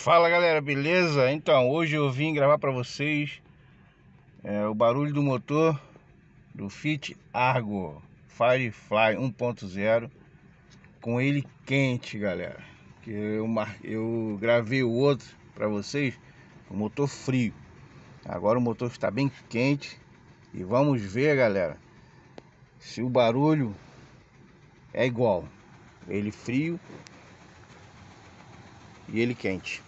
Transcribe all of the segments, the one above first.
Fala galera, beleza? Então, hoje eu vim gravar para vocês o barulho do motor do Fiat Argo Firefly 1.0 com ele quente, galera. Que eu gravei o outro para vocês, o motor frio. Agora o motor está bem quente e vamos ver, galera, se o barulho é igual, ele frio e ele quente.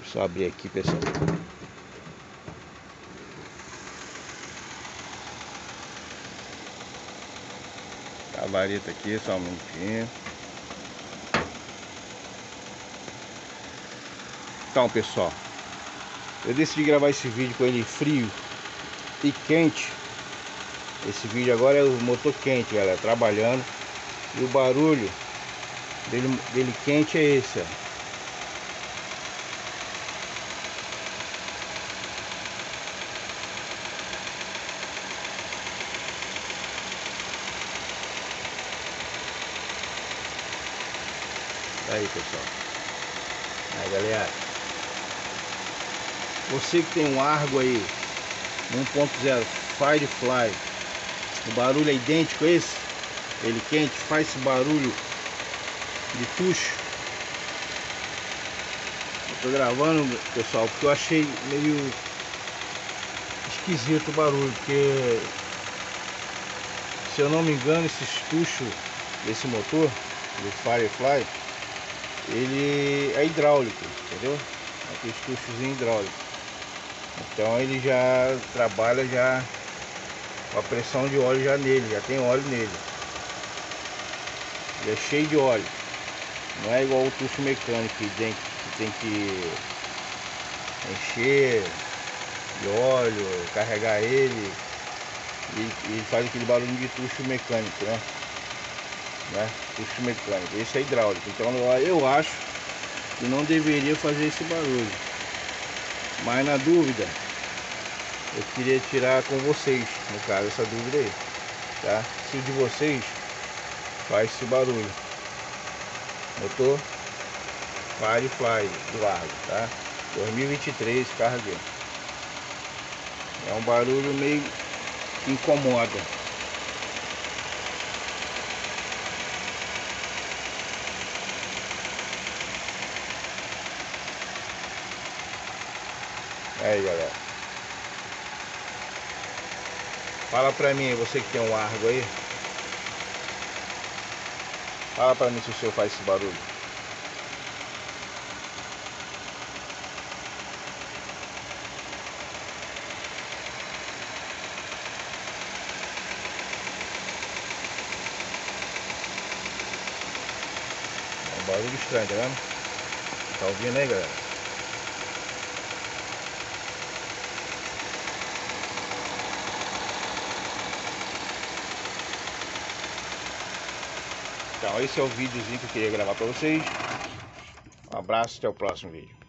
Deixa eu só abrir aqui, pessoal. A vareta aqui, só um minutinho. Então, pessoal, eu decidi gravar esse vídeo com ele frio e quente. Esse vídeo agora é o motor quente, galera, trabalhando. E o barulho dele quente é esse, ó. Aí, pessoal. Aí, galera, você que tem um Argo aí 1.0 Firefly, o barulho é idêntico a esse, ele quente, faz esse barulho de tucho. Eu tô gravando, pessoal, porque eu achei meio esquisito o barulho, porque, se eu não me engano, esses tuchos desse motor do Firefly, ele é hidráulico, entendeu? Aqueles tuchos hidráulicos. Então ele já trabalha já com a pressão de óleo já nele, já tem óleo nele. Ele é cheio de óleo. Não é igual o tucho mecânico que tem que encher de óleo, carregar ele e faz aquele barulho de tucho mecânico, né? Tucho mecânico. Esse é hidráulico. Então eu acho que não deveria fazer esse barulho. Mas na dúvida, eu queria tirar com vocês, no caso, essa dúvida aí, tá? Se o de vocês faz esse barulho. Motor Firefly do Argo, tá? 2023, carro aqui. É um barulho meio que incomoda. Aí, galera, fala pra mim, você que tem um Argo aí, fala pra mim se o seu faz esse barulho. É um barulho estranho, tá vendo? Tá ouvindo aí, galera? Então esse é o videozinho que eu queria gravar pra vocês. Um abraço, até o próximo vídeo.